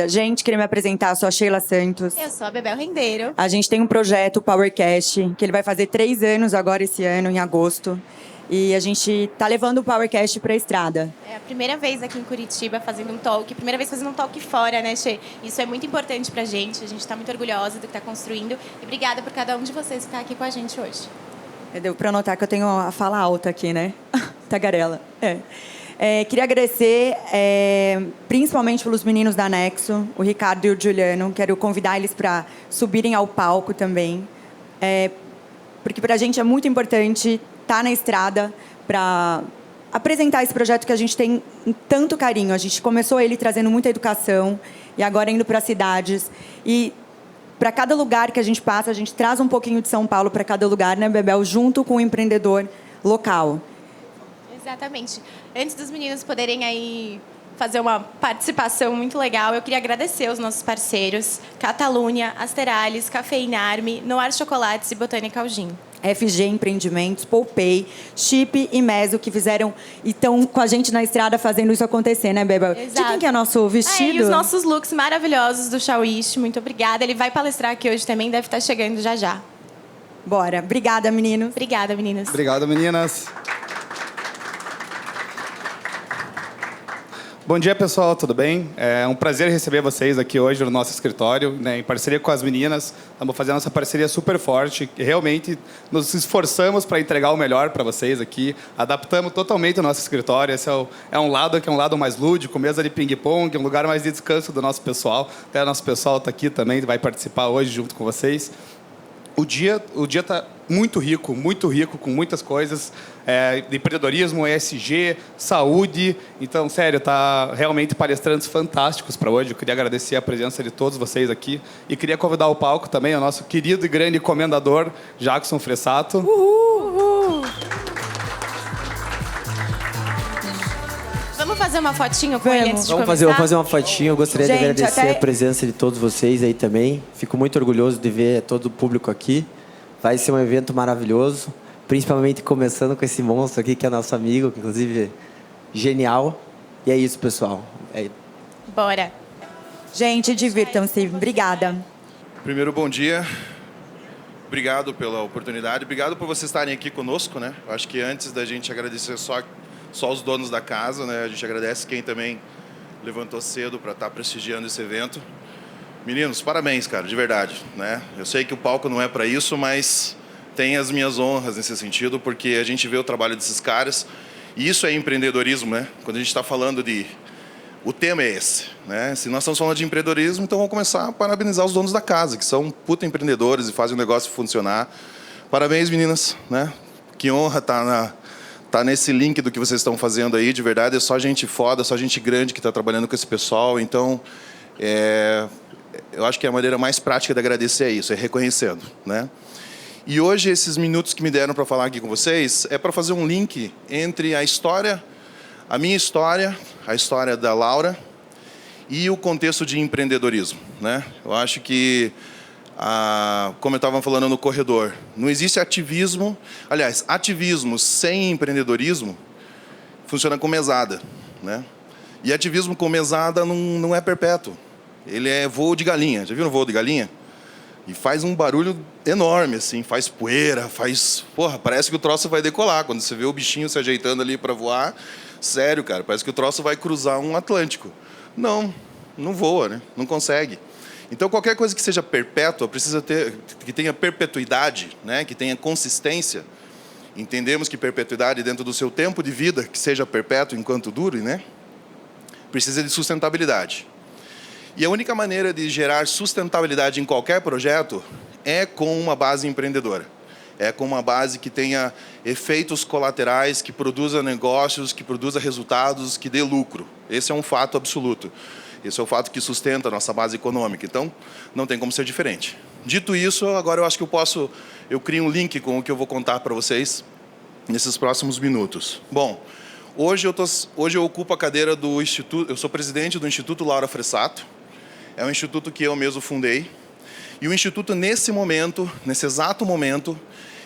Gente, queria me apresentar, sou a Sheila Santos. Eu sou a Bebel Rendeiro. A gente tem um projeto, o PowerCast, que ele vai fazer 3 anos agora esse ano, em agosto. E a gente tá levando o PowerCast pra estrada. É a primeira vez aqui em Curitiba fazendo um talk, primeira vez fazendo um talk fora, né, Che? Isso é muito importante pra gente, a gente tá muito orgulhosa do que tá construindo. E obrigada por cada um de vocês que tá aqui com a gente hoje. Deu pra notar que eu tenho a fala alta aqui, né? Tagarela. Queria agradecer principalmente pelos meninos da Nexo, o Ricardo e o Juliano. Quero convidar eles para subirem ao palco também. Porque para a gente é muito importante estar na estrada para apresentar esse projeto que a gente tem tanto carinho. A gente começou ele trazendo muita educação e agora indo para cidades. E para cada lugar que a gente passa, a gente traz um pouquinho de São Paulo para cada lugar, né, Bebel? Junto com o empreendedor local. Exatamente. Antes dos meninos poderem aí fazer uma participação muito legal, eu queria agradecer os nossos parceiros, Catalunha, Asterales, Cafeinarme, Noir Chocolates e Botânica Algin. FG Empreendimentos, Poupei, Chip e Meso, que fizeram e estão com a gente na estrada fazendo isso acontecer, né, Bebel? Exato. De quem que é nosso vestido? E os nossos looks maravilhosos do Shawish, muito obrigada. Ele vai palestrar aqui hoje também, deve estar chegando já já. Bora. Obrigada, meninos. Obrigada, meninas. Obrigado, meninas. Bom dia, pessoal, tudo bem? É um prazer receber vocês aqui hoje no nosso escritório, né, em parceria com as meninas. Estamos fazendo essa parceria super forte. Realmente nos esforçamos para entregar o melhor para vocês aqui. Adaptamos totalmente o nosso escritório. Esse é um lado que é um lado mais lúdico, mesa de ping-pong, um lugar mais de descanso do nosso pessoal. Até o nosso pessoal está aqui também, vai participar hoje junto com vocês. O dia está muito rico, com muitas coisas, de empreendedorismo, ESG, saúde. Então, sério, tá realmente palestrantes fantásticos para hoje. Eu queria agradecer a presença de todos vocês aqui e queria convidar ao palco também o nosso querido e grande comendador, Jackson Fressato. Uhul! Vamos fazer uma fotinho com ele antes de Vamos começar? fazer uma fotinha. Eu gostaria de agradecer a presença de todos vocês aí também. Fico muito orgulhoso de ver todo o público aqui. Vai ser um evento maravilhoso, principalmente começando com esse monstro aqui, que é nosso amigo, que inclusive genial. E é isso, pessoal. Bora. Gente, divirtam-se. Obrigada. Primeiro, bom dia. Obrigado pela oportunidade. Obrigado por vocês estarem aqui conosco, né? Acho que antes da gente agradecer só os donos da casa, né? A gente agradece quem também levantou cedo para estar prestigiando esse evento. Meninos, parabéns, cara, de verdade, né? Eu sei que o palco não é para isso, mas tem as minhas honras nesse sentido, porque a gente vê o trabalho desses caras e isso é empreendedorismo, né? Quando a gente está falando de... O tema é esse, né? Se nós estamos falando de empreendedorismo, então vamos começar a parabenizar os donos da casa, que são puta empreendedores e fazem o negócio funcionar. Parabéns, meninas, né? Que honra tá nesse link do que vocês estão fazendo aí, de verdade. É só gente foda, só gente grande que está trabalhando com esse pessoal, então... Eu acho que a maneira mais prática de agradecer é isso, é reconhecendo, né? E hoje, esses minutos que me deram para falar aqui com vocês, é para fazer um link entre a história, a minha história, a história da Laura e o contexto de empreendedorismo, né? Eu acho que, como eu estava falando no corredor, não existe ativismo... Aliás, ativismo sem empreendedorismo funciona com mesada, né? E ativismo com mesada não é perpétuo. Ele é voo de galinha. Já viram voo de galinha? E faz um barulho enorme, assim. Faz poeira, faz... Porra, parece que o troço vai decolar. Quando você vê o bichinho se ajeitando ali para voar... Sério, cara, parece que o troço vai cruzar um Atlântico. Não voa, né? Não consegue. Então, qualquer coisa que seja perpétua, precisa ter... Que tenha perpetuidade, né? Que tenha consistência. Entendemos que perpetuidade dentro do seu tempo de vida, que seja perpétuo enquanto dure, né? Precisa de sustentabilidade. E a única maneira de gerar sustentabilidade em qualquer projeto é com uma base empreendedora. É com uma base que tenha efeitos colaterais, que produza negócios, que produza resultados, que dê lucro. Esse é um fato absoluto. Esse é o fato que sustenta a nossa base econômica. Então, não tem como ser diferente. Dito isso, agora eu acho que eu crio um link com o que eu vou contar para vocês nesses próximos minutos. Bom, hoje eu ocupo a cadeira do Instituto... Eu sou presidente do Instituto Laura Fressato. É um instituto que eu mesmo fundei. E o instituto, nesse exato momento,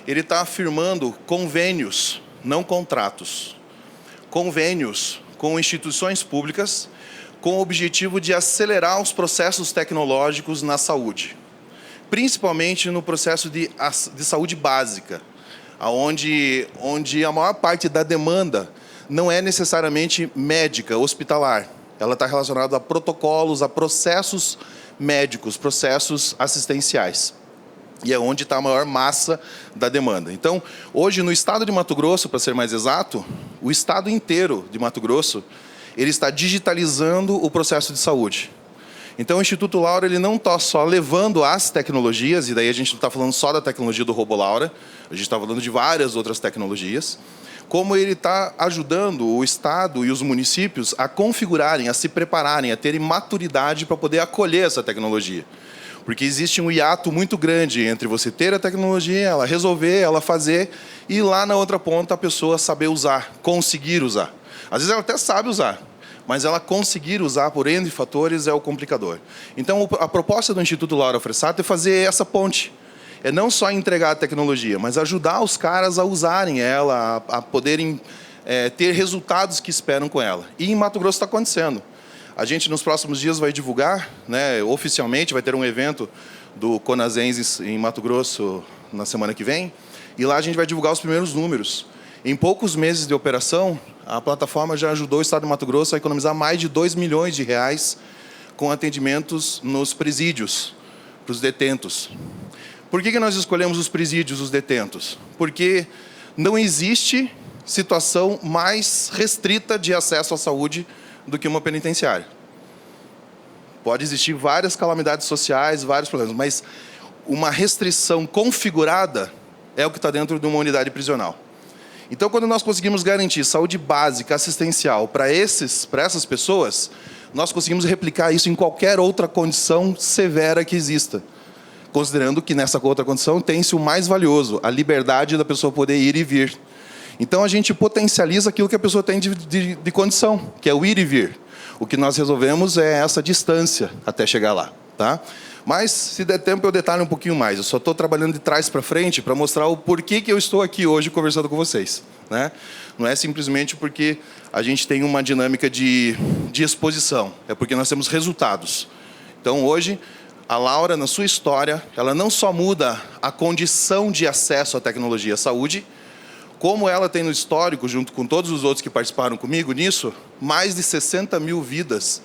ele está firmando convênios, não contratos. Convênios com instituições públicas, com o objetivo de acelerar os processos tecnológicos na saúde, principalmente no processo de saúde básica, onde a maior parte da demanda não é necessariamente médica, hospitalar. Ela está relacionada a protocolos, a processos médicos, processos assistenciais. E é onde está a maior massa da demanda. Então, hoje, no estado de Mato Grosso, para ser mais exato, o estado inteiro de Mato Grosso, ele está digitalizando o processo de saúde. Então, o Instituto Laura ele não está só levando as tecnologias, e daí a gente não está falando só da tecnologia do Robô Laura, a gente está falando de várias outras tecnologias, como ele está ajudando o Estado e os municípios a configurarem, a se prepararem, a terem maturidade para poder acolher essa tecnologia. Porque existe um hiato muito grande entre você ter a tecnologia, ela resolver, ela fazer, e lá na outra ponta a pessoa saber usar, conseguir usar. Às vezes ela até sabe usar, mas ela conseguir usar por N fatores é o complicador. Então, a proposta do Instituto Laura Fressato é fazer essa ponte. É não só entregar a tecnologia, mas ajudar os caras a usarem ela, a poderem ter resultados que esperam com ela. E em Mato Grosso está acontecendo. A gente, nos próximos dias, vai divulgar, né, oficialmente, vai ter um evento do Conazenses em Mato Grosso na semana que vem, e lá a gente vai divulgar os primeiros números. Em poucos meses de operação, a plataforma já ajudou o Estado de Mato Grosso a economizar mais de R$2 milhões com atendimentos nos presídios, para os detentos. Por que nós escolhemos os presídios, os detentos? Porque não existe situação mais restrita de acesso à saúde do que uma penitenciária. Pode existir várias calamidades sociais, vários problemas, mas uma restrição configurada é o que está dentro de uma unidade prisional. Então, quando nós conseguimos garantir saúde básica, assistencial para essas pessoas, nós conseguimos replicar isso em qualquer outra condição severa que exista, considerando que nessa outra condição tem-se o mais valioso, a liberdade da pessoa poder ir e vir. Então, a gente potencializa aquilo que a pessoa tem de condição, que é o ir e vir. O que nós resolvemos é essa distância até chegar lá. Tá? Mas, se der tempo, eu detalho um pouquinho mais. Eu só estou trabalhando de trás para frente para mostrar o porquê que eu estou aqui hoje conversando com vocês. Né? Não é simplesmente porque a gente tem uma dinâmica de exposição, é porque nós temos resultados. Então, hoje, a Laura, na sua história, ela não só muda a condição de acesso à tecnologia à saúde, como ela tem no histórico, junto com todos os outros que participaram comigo nisso, mais de 60 mil vidas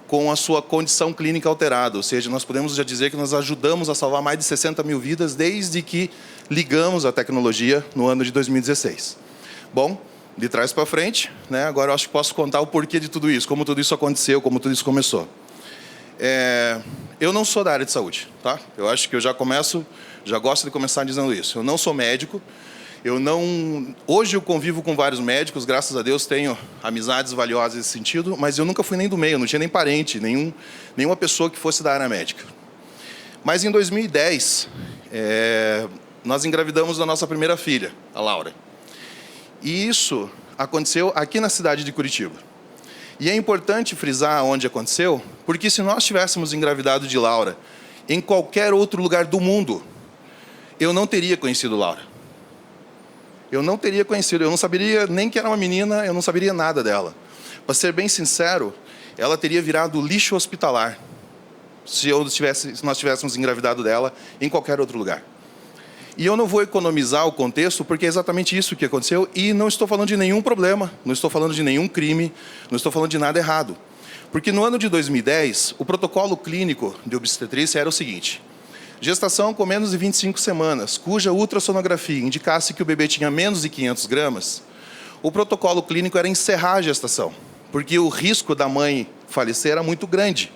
com a sua condição clínica alterada. Ou seja, nós podemos já dizer que nós ajudamos a salvar mais de 60 mil vidas desde que ligamos a tecnologia no ano de 2016. Bom, de trás para frente, né, agora eu acho que posso contar o porquê de tudo isso, como tudo isso aconteceu, como tudo isso começou. Eu não sou da área de saúde, tá? Eu acho que eu já gosto de começar dizendo isso. Eu não sou médico. Hoje eu convivo com vários médicos, graças a Deus tenho amizades valiosas nesse sentido, mas eu nunca fui nem do meio, não tinha nem parente, nenhuma pessoa que fosse da área médica. Mas em 2010, nós engravidamos da nossa primeira filha, a Laura. E isso aconteceu aqui na cidade de Curitiba. E é importante frisar onde aconteceu, porque se nós tivéssemos engravidado de Laura em qualquer outro lugar do mundo, eu não teria conhecido Laura. Eu não teria conhecido, eu não saberia nem que era uma menina, eu não saberia nada dela. Para ser bem sincero, ela teria virado lixo hospitalar se nós tivéssemos engravidado dela em qualquer outro lugar. E eu não vou economizar o contexto, porque é exatamente isso que aconteceu, e não estou falando de nenhum problema, não estou falando de nenhum crime, não estou falando de nada errado. Porque no ano de 2010, o protocolo clínico de obstetrícia era o seguinte: gestação com menos de 25 semanas, cuja ultrassonografia indicasse que o bebê tinha menos de 500 gramas, o protocolo clínico era encerrar a gestação, porque o risco da mãe falecer era muito grande.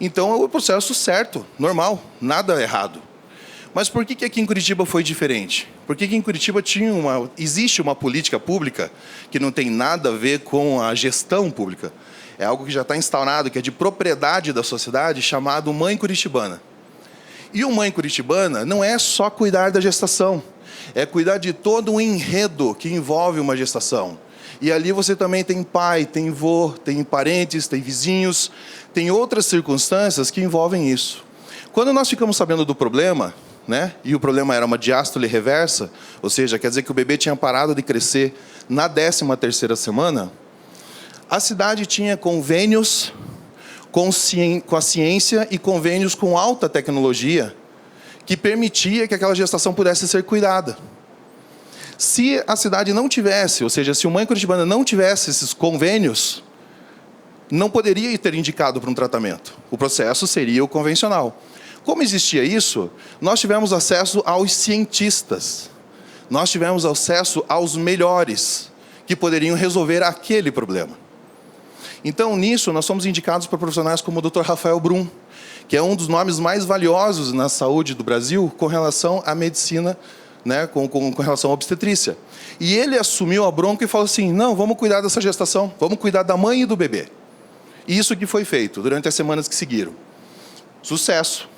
Então, é o processo certo, normal, nada errado. Mas por que aqui em Curitiba foi diferente? Porque aqui em Curitiba existe uma política pública que não tem nada a ver com a gestão pública. É algo que já está instaurado, que é de propriedade da sociedade, chamado Mãe Curitibana. E o Mãe Curitibana não é só cuidar da gestação, é cuidar de todo um enredo que envolve uma gestação. E ali você também tem pai, tem avô, tem parentes, tem vizinhos, tem outras circunstâncias que envolvem isso. Quando nós ficamos sabendo do problema, né, e o problema era uma diástole reversa, ou seja, quer dizer que o bebê tinha parado de crescer na 13ª semana, A cidade tinha convênios com a ciência e convênios com alta tecnologia que permitia que aquela gestação pudesse ser cuidada. Se a cidade não tivesse, ou seja, se o Mãe Curitibana não tivesse esses convênios, não poderia ter indicado para um tratamento. O processo seria o convencional. Como existia isso, nós tivemos acesso aos cientistas. Nós tivemos acesso aos melhores que poderiam resolver aquele problema. Então, nisso, nós somos indicados para profissionais como o Dr. Rafael Brum, que é um dos nomes mais valiosos na saúde do Brasil com relação à medicina, né, com relação à obstetrícia. E ele assumiu a bronca e falou assim, não, vamos cuidar dessa gestação, vamos cuidar da mãe e do bebê. E isso que foi feito durante as semanas que seguiram. Sucesso.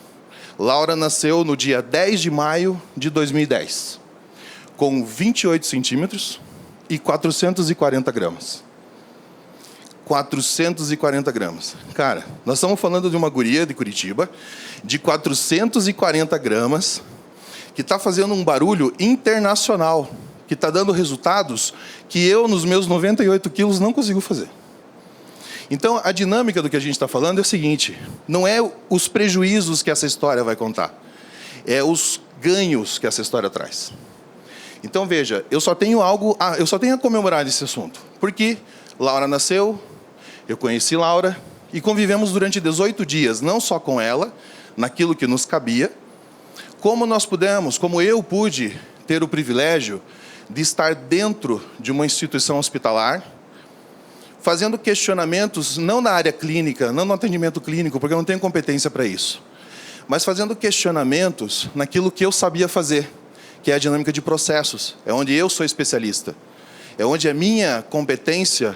Laura nasceu no dia 10 de maio de 2010, com 28 centímetros e 440 gramas. 440 gramas. Cara, nós estamos falando de uma guria de Curitiba, de 440 gramas, que está fazendo um barulho internacional, que está dando resultados que eu, nos meus 98 quilos, não consigo fazer. Então, a dinâmica do que a gente está falando é o seguinte, não é os prejuízos que essa história vai contar, é os ganhos que essa história traz. Então, veja, eu só tenho a comemorar desse assunto, porque Laura nasceu, eu conheci Laura e convivemos durante 18 dias, não só com ela, naquilo que nos cabia, como eu pude ter o privilégio de estar dentro de uma instituição hospitalar, fazendo questionamentos, não na área clínica, não no atendimento clínico, porque eu não tenho competência para isso, mas fazendo questionamentos naquilo que eu sabia fazer, que é a dinâmica de processos, é onde eu sou especialista, é onde a minha competência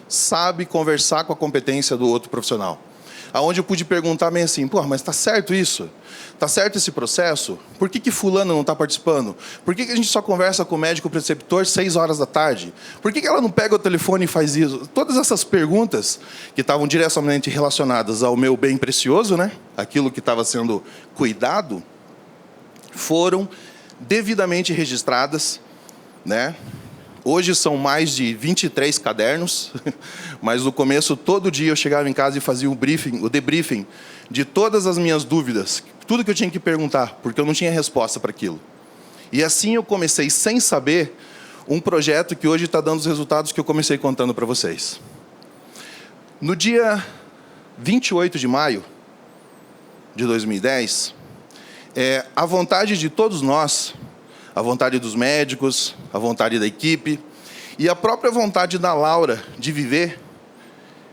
sabe conversar com a competência do outro profissional. Aonde eu pude perguntar bem assim, pô, mas está certo isso? Está certo esse processo? Por que fulano não está participando? Por que a gente só conversa com o médico preceptor 6 horas da tarde? Por que ela não pega o telefone e faz isso? Todas essas perguntas que estavam diretamente relacionadas ao meu bem precioso, né? Aquilo que estava sendo cuidado, foram devidamente registradas, né? Hoje são mais de 23 cadernos, mas no começo, todo dia eu chegava em casa e fazia o debriefing de todas as minhas dúvidas, tudo que eu tinha que perguntar, porque eu não tinha resposta para aquilo. E assim eu comecei, sem saber, um projeto que hoje está dando os resultados que eu comecei contando para vocês. No dia 28 de maio de 2010, a vontade de todos nós, a vontade dos médicos, a vontade da equipe e a própria vontade da Laura de viver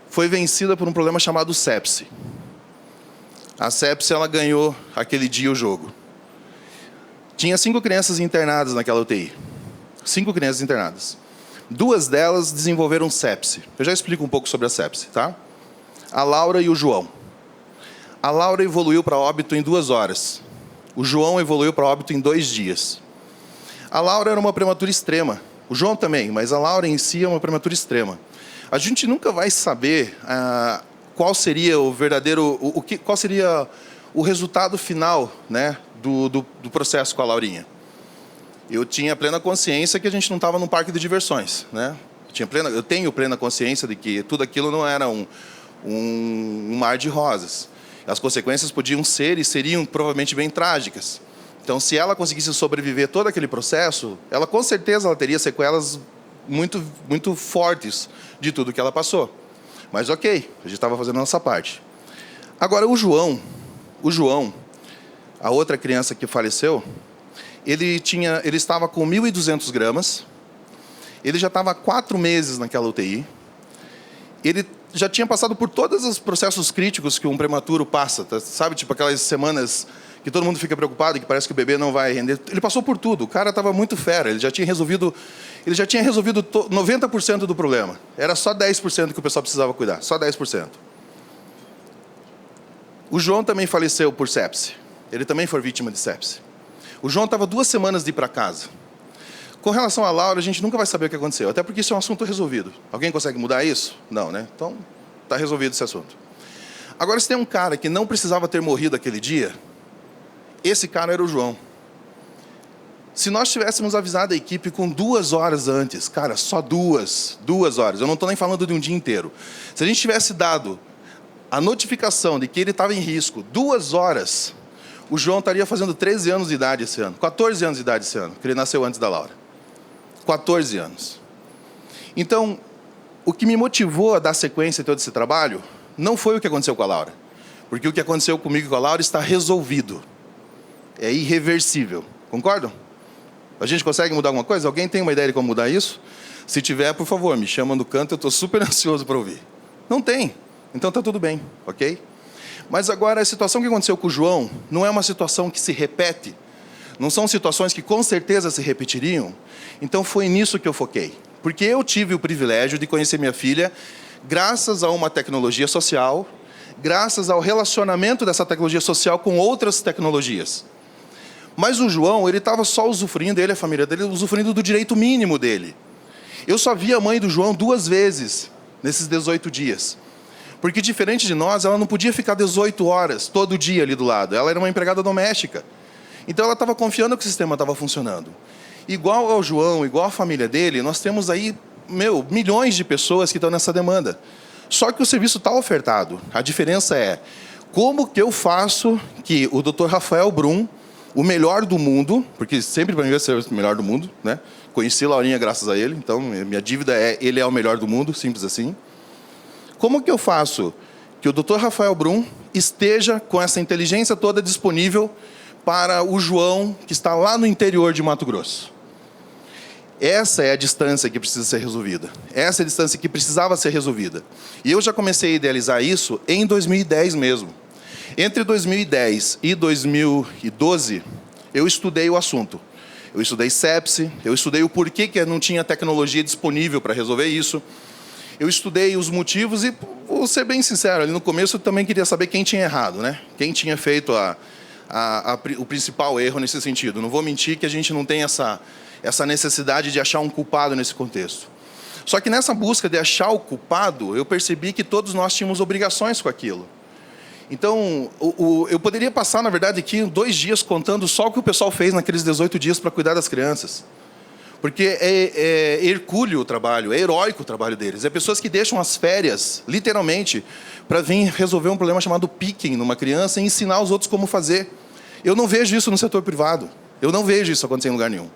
foi vencida por um problema chamado sepse. A sepse, ela ganhou aquele dia o jogo. Tinha 5 crianças internadas naquela UTI. 5 crianças internadas. 2 delas desenvolveram sepse. Eu já explico um pouco sobre a sepse, tá? A Laura e o João. A Laura evoluiu para óbito em 2 horas. O João evoluiu para óbito em 2 dias. A Laura era uma prematura extrema. O João também, mas a Laura em si é uma prematura extrema. A gente nunca vai saber qual seria o verdadeiro, qual seria o resultado final, né, do processo com a Laurinha. Eu tinha plena consciência que a gente não estava num parque de diversões, né? Eu tenho plena consciência de que tudo aquilo não era um mar de rosas. As consequências podiam ser e seriam provavelmente bem trágicas. Então, se ela conseguisse sobreviver todo aquele processo, ela com certeza teria sequelas muito, muito fortes de tudo que ela passou. Mas ok, a gente estava fazendo a nossa parte. Agora, o João, a outra criança que faleceu, ele estava com 1.200 gramas, ele já estava há 4 meses naquela UTI, ele já tinha passado por todos os processos críticos que um prematuro passa, tá? Sabe, tipo aquelas semanas que todo mundo fica preocupado, que parece que o bebê não vai render. Ele passou por tudo, o cara estava muito fera, ele já tinha resolvido 90% do problema. Era só 10% que o pessoal precisava cuidar, só 10%. O João também faleceu por sepse, ele também foi vítima de sepse. O João estava 2 semanas de ir para casa. Com relação à Laura, a gente nunca vai saber o que aconteceu, até porque isso é um assunto resolvido. Alguém consegue mudar isso? Não, né? Então, está resolvido esse assunto. Agora, se tem um cara que não precisava ter morrido aquele dia, esse cara era o João. Se nós tivéssemos avisado a equipe com 2 horas antes, cara, só 2 horas, eu não estou nem falando de um dia inteiro. Se a gente tivesse dado a notificação de que ele estava em risco 2 horas, o João estaria fazendo 13 anos de idade esse ano, 14 anos de idade esse ano, porque ele nasceu antes da Laura. 14 anos. Então, o que me motivou a dar sequência a todo esse trabalho não foi o que aconteceu com a Laura, porque o que aconteceu comigo e com a Laura está resolvido. É irreversível. Concordam? A gente consegue mudar alguma coisa? Alguém tem uma ideia de como mudar isso? Se tiver, por favor, me chama no canto, eu estou super ansioso para ouvir. Não tem. Então está tudo bem, ok? Mas agora, a situação que aconteceu com o João não é uma situação que se repete. Não são situações que com certeza se repetiriam. Então foi nisso que eu foquei. Porque eu tive o privilégio de conhecer minha filha graças a uma tecnologia social, graças ao relacionamento dessa tecnologia social com outras tecnologias. Mas o João, ele estava só usufruindo, ele e a família dele, usufruindo do direito mínimo dele. Eu só vi a mãe do João 2 vezes nesses 18 dias. Porque, diferente de nós, ela não podia ficar 18 horas todo dia ali do lado. Ela era uma empregada doméstica. Então, ela estava confiando que o sistema estava funcionando. Igual ao João, igual à família dele, nós temos aí, milhões de pessoas que estão nessa demanda. Só que o serviço está ofertado. A diferença é, como que eu faço que o Dr. Rafael Brum, o melhor do mundo, porque sempre para mim vai ser o melhor do mundo, né? Conheci a Laurinha graças a ele, então minha dívida é, ele é o melhor do mundo, simples assim. Como que eu faço que o Dr. Rafael Brum esteja com essa inteligência toda disponível para o João, que está lá no interior de Mato Grosso? Essa é a distância que precisa ser resolvida. Essa é a distância que precisava ser resolvida. E eu já comecei a idealizar isso em 2010 mesmo. Entre 2010 e 2012, eu estudei o assunto. Eu estudei sepse, eu estudei o porquê que não tinha tecnologia disponível para resolver isso. Eu estudei os motivos e, vou ser bem sincero, ali no começo eu também queria saber quem tinha errado, né? Quem tinha feito o principal erro nesse sentido. Não vou mentir que a gente não tem essa necessidade de achar um culpado nesse contexto. Só que nessa busca de achar o culpado, eu percebi que todos nós tínhamos obrigações com aquilo. Então, eu poderia passar, na verdade, aqui 2 dias contando só o que o pessoal fez naqueles 18 dias para cuidar das crianças. Porque é hercúleo o trabalho, é heróico o trabalho deles. É pessoas que deixam as férias, literalmente, para vir resolver um problema chamado picking numa criança e ensinar os outros como fazer. Eu não vejo isso no setor privado. Eu não vejo isso acontecer em lugar nenhum.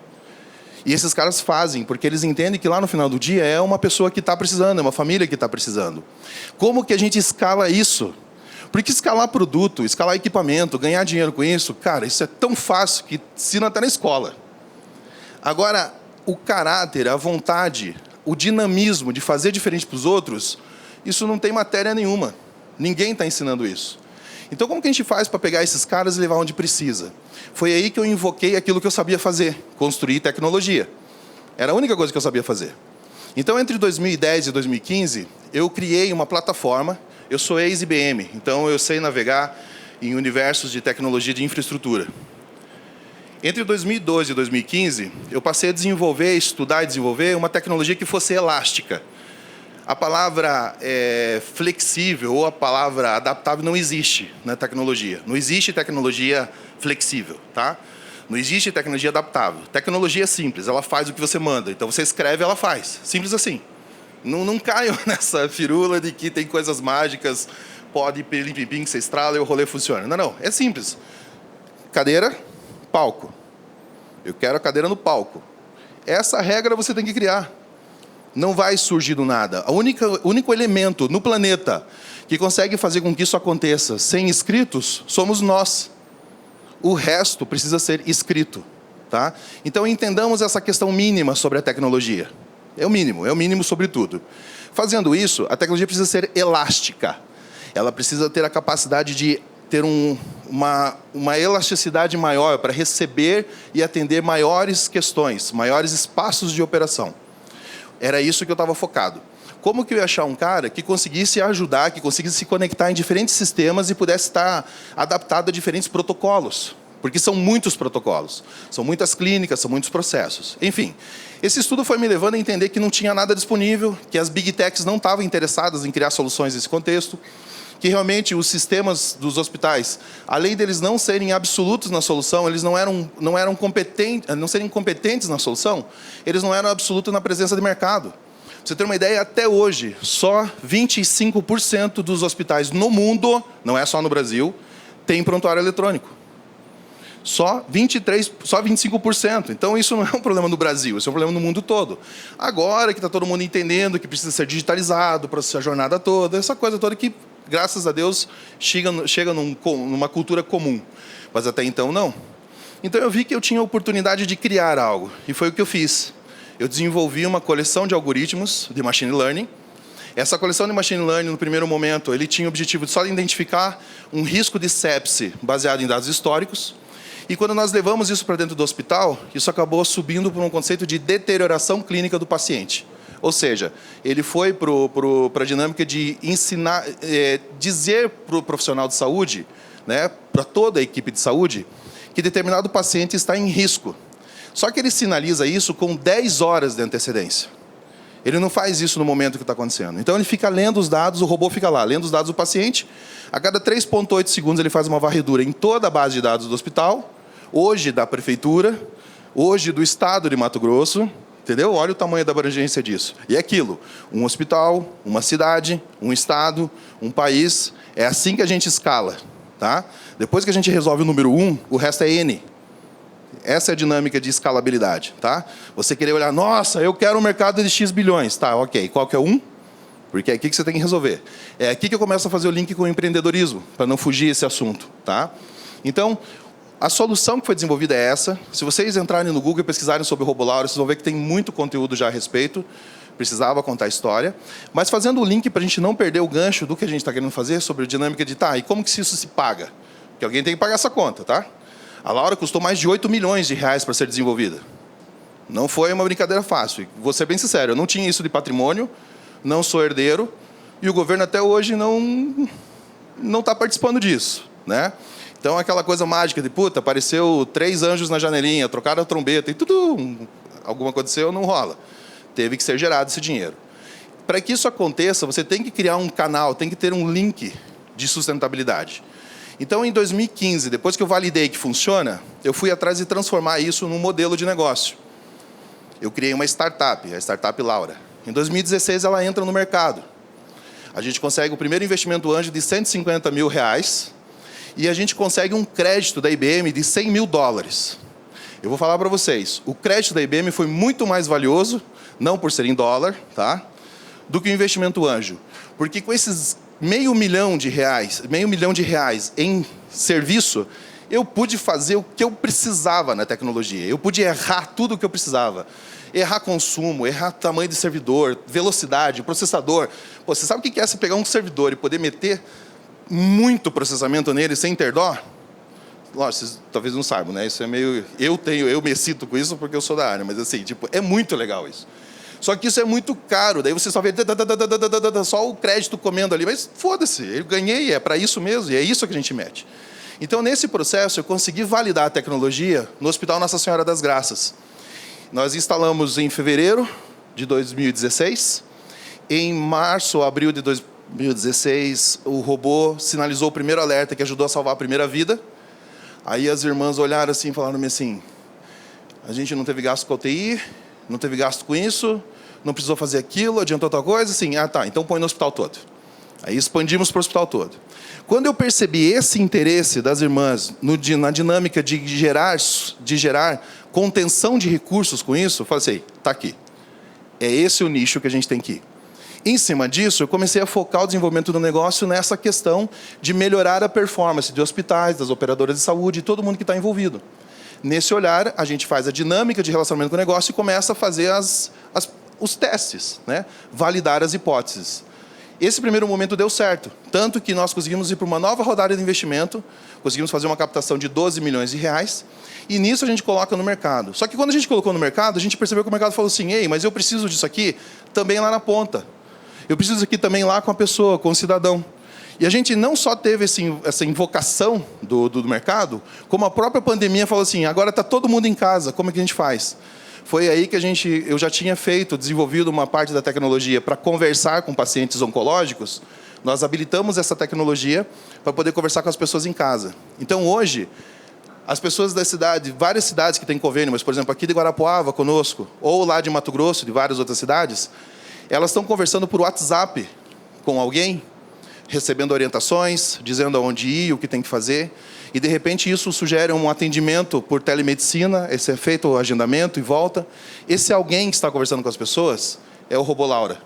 E esses caras fazem, porque eles entendem que lá no final do dia é uma pessoa que está precisando, é uma família que está precisando. Como que a gente escala isso? Porque escalar produto, escalar equipamento, ganhar dinheiro com isso, cara, isso é tão fácil que ensina até na escola. Agora, o caráter, a vontade, o dinamismo de fazer diferente para os outros, isso não tem matéria nenhuma. Ninguém está ensinando isso. Então, como que a gente faz para pegar esses caras e levar onde precisa? Foi aí que eu invoquei aquilo que eu sabia fazer, construir tecnologia. Era a única coisa que eu sabia fazer. Então, entre 2010 e 2015, eu criei uma plataforma. Eu sou ex-IBM, então eu sei navegar em universos de tecnologia de infraestrutura. Entre 2012 e 2015, eu passei a desenvolver, estudar e desenvolver uma tecnologia que fosse elástica. A palavra flexível ou a palavra adaptável não existe na tecnologia. Não existe tecnologia flexível, tá? Não existe tecnologia adaptável. Tecnologia é simples, ela faz o que você manda. Então você escreve, ela faz. Simples assim. Não caiam nessa firula de que tem coisas mágicas, pode pilim-pim-pim, que você estrala e o rolê funciona. Não, é simples. Cadeira, palco. Eu quero a cadeira no palco. Essa regra você tem que criar. Não vai surgir do nada. O único elemento no planeta que consegue fazer com que isso aconteça sem escritos somos nós. O resto precisa ser escrito. Tá? Então, entendamos essa questão mínima sobre a tecnologia. É o mínimo sobre tudo. Fazendo isso, a tecnologia precisa ser elástica. Ela precisa ter a capacidade de ter uma elasticidade maior para receber e atender maiores questões, maiores espaços de operação. Era isso que eu estava focado. Como que eu ia achar um cara que conseguisse ajudar, que conseguisse se conectar em diferentes sistemas e pudesse estar adaptado a diferentes protocolos? Porque são muitos protocolos, são muitas clínicas, são muitos processos. Enfim, esse estudo foi me levando a entender que não tinha nada disponível, que as Big Techs não estavam interessadas em criar soluções nesse contexto, que realmente os sistemas dos hospitais, além deles não serem absolutos na solução, eles não eram competentes, não serem competentes na solução, eles não eram absolutos na presença de mercado. Pra você ter uma ideia, até hoje, só 25% dos hospitais no mundo, não é só no Brasil, tem prontuário eletrônico. Só 25%. Então, isso não é um problema no Brasil, isso é um problema no mundo todo. Agora que está todo mundo entendendo que precisa ser digitalizado, para a jornada toda, essa coisa toda que, graças a Deus, chega numa cultura comum. Mas até então, não. Então, eu vi que eu tinha a oportunidade de criar algo, e foi o que eu fiz. Eu desenvolvi uma coleção de algoritmos de machine learning. Essa coleção de machine learning, no primeiro momento, ele tinha o objetivo de só identificar um risco de sepse baseado em dados históricos. E quando nós levamos isso para dentro do hospital, isso acabou subindo para um conceito de deterioração clínica do paciente. Ou seja, ele foi para a dinâmica de ensinar, dizer para o profissional de saúde, né, para toda a equipe de saúde, que determinado paciente está em risco. Só que ele sinaliza isso com 10 horas de antecedência. Ele não faz isso no momento que está acontecendo. Então, ele fica lendo os dados, o robô fica lá, lendo os dados do paciente. A cada 3,8 segundos, ele faz uma varredura em toda a base de dados do hospital, hoje da prefeitura, hoje do estado de Mato Grosso, entendeu? Olha o tamanho da abrangência disso. E é aquilo, um hospital, uma cidade, um estado, um país, é assim que a gente escala. Tá? Depois que a gente resolve o número 1, o resto é N. Essa é a dinâmica de escalabilidade, tá? Você querer olhar, nossa, eu quero um mercado de X bilhões. Tá, ok. Qual que é o 1? Porque é aqui que você tem que resolver. É aqui que eu começo a fazer o link com o empreendedorismo, para não fugir esse assunto, tá? Então, a solução que foi desenvolvida é essa. Se vocês entrarem no Google e pesquisarem sobre o Robolauro, vocês vão ver que tem muito conteúdo já a respeito. Precisava contar a história. Mas fazendo o link para a gente não perder o gancho do que a gente está querendo fazer sobre a dinâmica de, tá, e como que isso se paga? Porque alguém tem que pagar essa conta, tá? A Laura custou mais de 8 milhões de reais para ser desenvolvida. Não foi uma brincadeira fácil. Vou ser bem sincero, eu não tinha isso de patrimônio, não sou herdeiro, e o governo até hoje não está participando disso, né? Então, aquela coisa mágica de, puta, apareceu 3 anjos na janelinha, trocaram a trombeta e tudo, alguma aconteceu, não rola. Teve que ser gerado esse dinheiro. Para que isso aconteça, você tem que criar um canal, tem que ter um link de sustentabilidade. Então, em 2015, depois que eu validei que funciona, eu fui atrás de transformar isso num modelo de negócio. Eu criei uma startup, a Startup Laura. Em 2016, ela entra no mercado. A gente consegue o primeiro investimento anjo de R$150 mil, e a gente consegue um crédito da IBM de $100 mil. Eu vou falar para vocês, o crédito da IBM foi muito mais valioso, não por ser em dólar, tá? Do que o investimento anjo. Porque com esses meio milhão de reais em serviço, eu pude fazer o que eu precisava na tecnologia. Eu pude errar tudo o que eu precisava. Errar consumo, errar tamanho de servidor, velocidade, processador. Pô, você sabe o que é você pegar um servidor e poder meter muito processamento nele sem ter dó? Lógico, vocês talvez não saibam, né? Isso é meio... Eu me cito com isso porque eu sou da área, mas assim, tipo, é muito legal isso. Só que isso é muito caro, daí você só vê só o crédito comendo ali, mas foda-se, eu ganhei, é para isso mesmo, e é isso que a gente mete. Então, nesse processo, eu consegui validar a tecnologia no Hospital Nossa Senhora das Graças. Nós instalamos em fevereiro de 2016, em março ou abril de 2016, o robô sinalizou o primeiro alerta que ajudou a salvar a primeira vida. Aí as irmãs olharam assim e falaram assim, a gente não teve gasto com a UTI, não teve gasto com isso, não precisou fazer aquilo, adiantou outra coisa, assim, tá, então põe no hospital todo. Aí expandimos para o hospital todo. Quando eu percebi esse interesse das irmãs na dinâmica de gerar contenção de recursos com isso, eu falei assim, tá aqui. É esse o nicho que a gente tem que ir. Em cima disso, eu comecei a focar o desenvolvimento do negócio nessa questão de melhorar a performance de hospitais, das operadoras de saúde e todo mundo que está envolvido. Nesse olhar, a gente faz a dinâmica de relacionamento com o negócio e começa a fazer os testes, né? Validar as hipóteses. Esse primeiro momento deu certo, tanto que nós conseguimos ir para uma nova rodada de investimento, conseguimos fazer uma captação de R$12 milhões, e nisso a gente coloca no mercado. Só que quando a gente colocou no mercado, a gente percebeu que o mercado falou assim, ei, mas eu preciso disso aqui também lá na ponta. Eu preciso disso aqui também lá com a pessoa, com o cidadão. E a gente não só teve essa invocação do mercado, como a própria pandemia falou assim, agora está todo mundo em casa, como é que a gente faz? Foi aí que eu já tinha desenvolvido uma parte da tecnologia para conversar com pacientes oncológicos Nós habilitamos essa tecnologia para poder conversar com as pessoas em casa. Então, hoje, as pessoas da cidade, várias cidades que têm convênio, mas, por exemplo, aqui de Guarapuava conosco, ou lá de Mato Grosso, de várias outras cidades, elas estão conversando por WhatsApp com alguém, recebendo orientações, dizendo aonde ir, o que tem que fazer. E, de repente, isso sugere um atendimento por telemedicina, esse é feito o agendamento e volta. Esse alguém que está conversando com as pessoas é o robô Laura.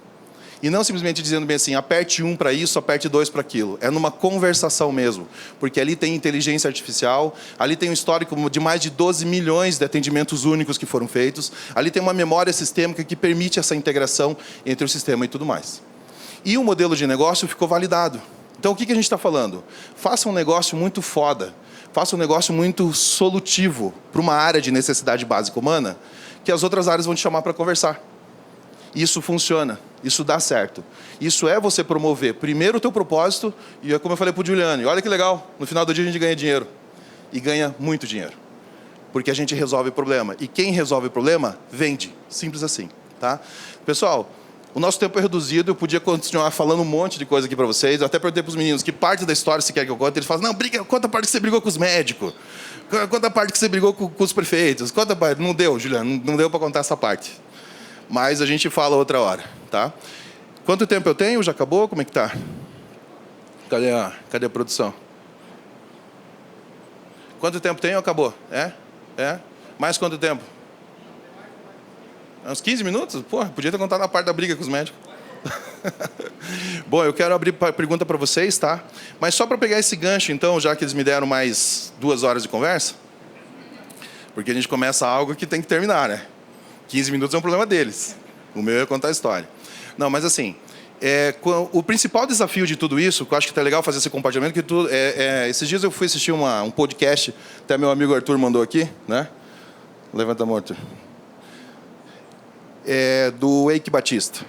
E não simplesmente dizendo bem assim, aperte 1 para isso, aperte 2 para aquilo. É numa conversação mesmo, porque ali tem inteligência artificial, ali tem um histórico de mais de 12 milhões de atendimentos únicos que foram feitos, ali tem uma memória sistêmica que permite essa integração entre o sistema e tudo mais. E o modelo de negócio ficou validado. Então, o que a gente está falando? Faça um negócio muito foda, faça um negócio muito solutivo para uma área de necessidade básica humana, que as outras áreas vão te chamar para conversar. Isso funciona, isso dá certo. Isso é você promover primeiro o teu propósito, e é como eu falei para o Giuliani, olha que legal, no final do dia a gente ganha dinheiro. E ganha muito dinheiro. Porque a gente resolve o problema. E quem resolve o problema, vende. Simples assim. Tá? Pessoal, o nosso tempo é reduzido, eu podia continuar falando um monte de coisa aqui para vocês. Eu até perguntei para os meninos que parte da história você quer que eu conte. Eles falam, não, conta a parte que você brigou com os médicos. Conta a parte que você brigou com os prefeitos. Conta a parte. Não deu, Juliano, não deu para contar essa parte. Mas a gente fala outra hora, tá? Quanto tempo eu tenho? Já acabou? Como é que tá? Cadê a produção? Quanto tempo tenho? Acabou? É? Mais quanto tempo? Uns 15 minutos? Pô, podia ter contado a parte da briga com os médicos. Bom, eu quero abrir pergunta para vocês, tá? Mas só para pegar esse gancho, então, já que eles me deram mais 2 horas de conversa, porque a gente começa algo que tem que terminar, né? 15 minutos é um problema deles. O meu é contar a história. Não, mas assim, o principal desafio de tudo isso, que eu acho que tá legal fazer esse compartilhamento, que esses dias eu fui assistir um podcast, até meu amigo Arthur mandou aqui, né? Levanta a mão, Arthur. Do Eike Batista.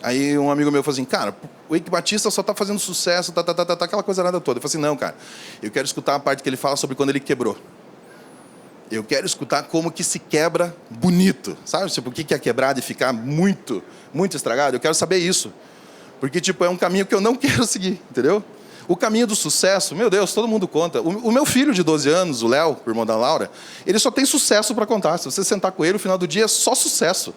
Aí um amigo meu falou assim, cara, o Eike Batista só está fazendo sucesso, aquela coisa nada toda. Eu falei assim, não, cara, eu quero escutar a parte que ele fala sobre quando ele quebrou. Eu quero escutar como que se quebra bonito, sabe? Tipo, o que é quebrado e ficar muito, muito estragado. Eu quero saber isso. Porque, tipo, é um caminho que eu não quero seguir, entendeu? O caminho do sucesso, meu Deus, todo mundo conta. O meu filho de 12 anos, o Léo, o irmão da Laura, ele só tem sucesso para contar. Se você sentar com ele, no final do dia é só sucesso.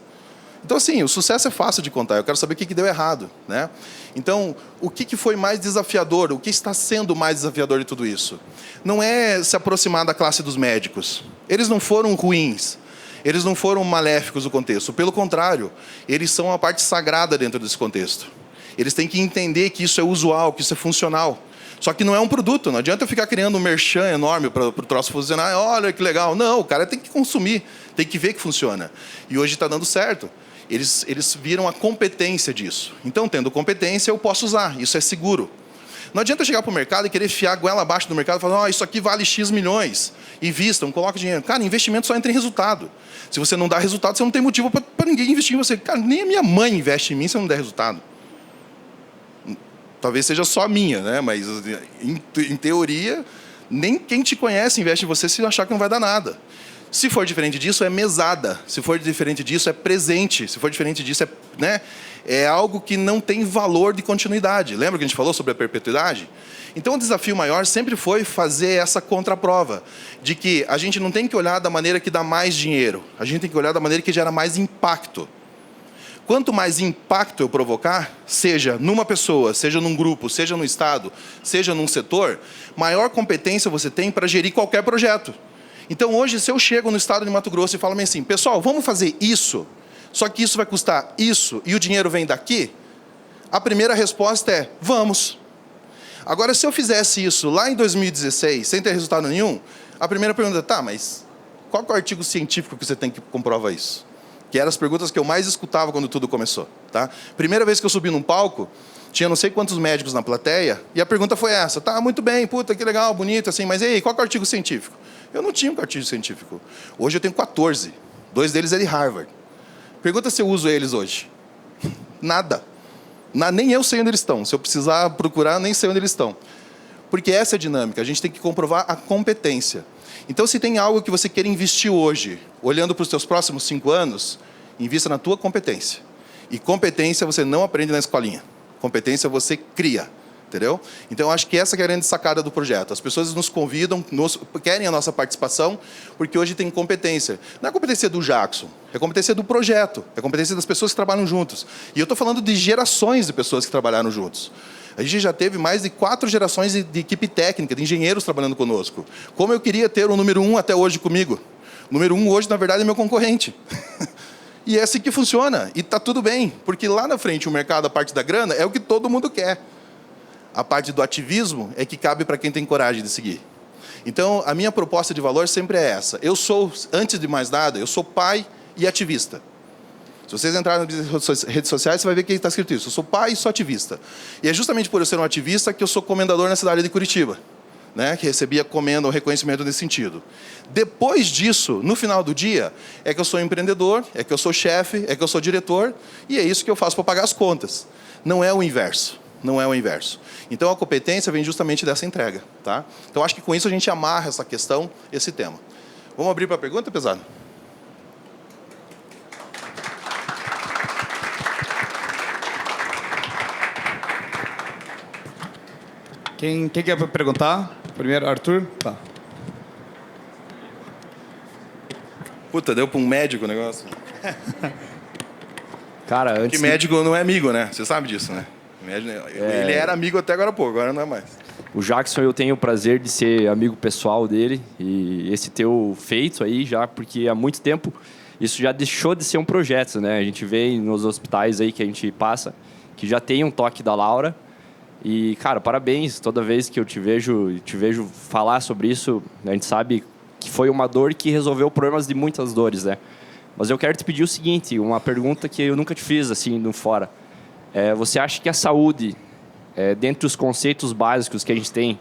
Então, assim, o sucesso é fácil de contar. Eu quero saber o que deu errado, né? Então, o que foi mais desafiador? O que está sendo mais desafiador de tudo isso? Não é se aproximar da classe dos médicos. Eles não foram ruins. Eles não foram maléficos no contexto. Pelo contrário, eles são a parte sagrada dentro desse contexto. Eles têm que entender que isso é usual, que isso é funcional. Só que não é um produto. Não adianta eu ficar criando um merchan enorme para o troço funcionar. Olha que legal. Não, o cara tem que consumir. Tem que ver que funciona. E hoje está dando certo. Eles viram a competência disso. Então, tendo competência, eu posso usar. Isso é seguro. Não adianta eu chegar para o mercado e querer enfiar a goela abaixo do mercado e falar, isso aqui vale X milhões. Invistam, coloquem dinheiro. Cara, investimento só entra em resultado. Se você não dá resultado, você não tem motivo para ninguém investir em você. Cara, nem a minha mãe investe em mim se eu não der resultado. Talvez seja só a minha, né? Mas, em teoria, nem quem te conhece investe em você se achar que não vai dar nada. Se for diferente disso, é mesada. Se for diferente disso, é presente. Se for diferente disso, é algo que não tem valor de continuidade. Lembra que a gente falou sobre a perpetuidade? Então, o desafio maior sempre foi fazer essa contraprova, de que a gente não tem que olhar da maneira que dá mais dinheiro. A gente tem que olhar da maneira que gera mais impacto. Quanto mais impacto eu provocar, seja numa pessoa, seja num grupo, seja no estado, seja num setor, maior competência você tem para gerir qualquer projeto. Então, hoje, se eu chego no estado de Mato Grosso e falo assim, pessoal, vamos fazer isso, só que isso vai custar isso e o dinheiro vem daqui, a primeira resposta é, vamos. Agora, se eu fizesse isso lá em 2016, sem ter resultado nenhum, a primeira pergunta é, tá, mas qual é o artigo científico que você tem que comprova isso? Que eram as perguntas que eu mais escutava quando tudo começou. Tá? Primeira vez que eu subi num palco, tinha não sei quantos médicos na plateia, e a pergunta foi essa, tá, muito bem, puta, que legal, bonito, assim, mas e aí, qual é o artigo científico? Eu não tinha um artigo científico. Hoje eu tenho 14. 2 deles é de Harvard. Pergunta se eu uso eles hoje. Nada. Nem eu sei onde eles estão. Se eu precisar procurar, nem sei onde eles estão. Porque essa é a dinâmica. A gente tem que comprovar a competência. Então, se tem algo que você quer investir hoje, olhando para os seus próximos 5 anos, invista na tua competência. E competência você não aprende na escolinha. Competência você cria. Entendeu? Então, eu acho que essa é a grande sacada do projeto. As pessoas nos convidam, querem a nossa participação, porque hoje tem competência. Não é competência do Jackson, é competência do projeto, é competência das pessoas que trabalham juntos. E eu estou falando de gerações de pessoas que trabalharam juntos. A gente já teve mais de 4 gerações de equipe técnica, de engenheiros trabalhando conosco. Como eu queria ter o número 1 até hoje comigo. O número 1 hoje, na verdade, é meu concorrente. E é assim que funciona. E está tudo bem, porque lá na frente o mercado, a parte da grana, é o que todo mundo quer. A parte do ativismo é que cabe para quem tem coragem de seguir. Então, a minha proposta de valor sempre é essa. Eu sou, antes de mais nada, eu sou pai e ativista. Se vocês entrarem nas redes sociais, você vai ver que está escrito isso. Eu sou pai e sou ativista. E é justamente por eu ser um ativista que eu sou comendador na cidade de Curitiba, né? Que recebia comenda ou reconhecimento nesse sentido. Depois disso, no final do dia, é que eu sou empreendedor, é que eu sou chefe, é que eu sou diretor, e é isso que eu faço para pagar as contas. Não é o inverso. Não é o inverso. Então, a competência vem justamente dessa entrega. Tá? Então, acho que com isso a gente amarra essa questão, esse tema. Vamos abrir para a pergunta, pesado? Quem quer perguntar? Primeiro, Arthur? Tá. Puta, deu para um médico o negócio. Cara, antes... Que médico não é amigo, né? Você sabe disso, né? Ele era amigo até agora há pouco, agora não é mais. O Jackson, eu tenho o prazer de ser amigo pessoal dele. E esse teu feito aí já, porque há muito tempo isso já deixou de ser um projeto, né? A gente vê nos hospitais aí que a gente passa, que já tem um toque da Laura. E, cara, parabéns. Toda vez que eu te vejo falar sobre isso, a gente sabe que foi uma dor que resolveu problemas de muitas dores, né? Mas eu quero te pedir o seguinte, uma pergunta que eu nunca te fiz, assim, no fora. Você acha que a saúde, dentre os conceitos básicos que a gente tem,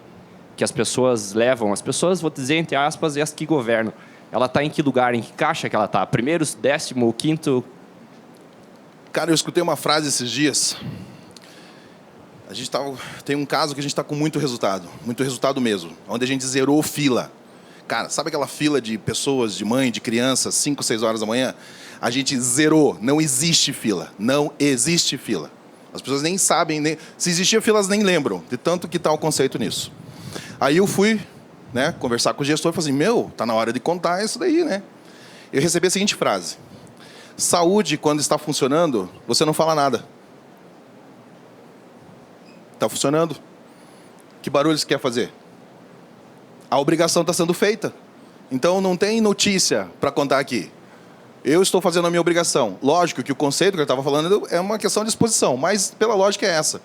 que as pessoas levam, as pessoas, vou dizer, entre aspas, e as que governam, ela está em que lugar, em que caixa que ela está? Primeiro, 10º, 5º? Cara, eu escutei uma frase esses dias. Tem um caso que a gente está com muito resultado mesmo, onde a gente zerou fila. Cara, sabe aquela fila de pessoas, de mãe, de crianças, 5, 6 horas da manhã? A gente zerou, não existe fila, não existe fila. As pessoas nem sabem, se existia fila, elas nem lembram, de tanto que está o conceito nisso. Aí eu fui, né, conversar com o gestor e falei assim, tá na hora de contar isso daí, né? Eu recebi a seguinte frase: saúde, quando está funcionando, você não fala nada. Está funcionando. Que barulho você quer fazer? A obrigação está sendo feita. Então, não tem notícia para contar aqui. Eu estou fazendo a minha obrigação. Lógico que o conceito que eu estava falando é uma questão de exposição, mas pela lógica é essa.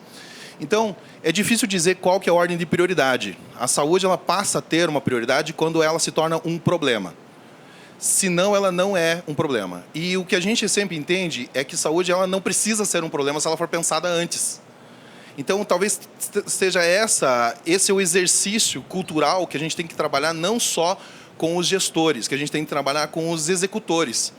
Então, é difícil dizer qual que é a ordem de prioridade. A saúde ela passa a ter uma prioridade quando ela se torna um problema. Senão, ela não é um problema. E o que a gente sempre entende é que saúde ela não precisa ser um problema se ela for pensada antes. Então, talvez seja esse é o exercício cultural que a gente tem que trabalhar não só com os gestores, que a gente tem que trabalhar com os executores.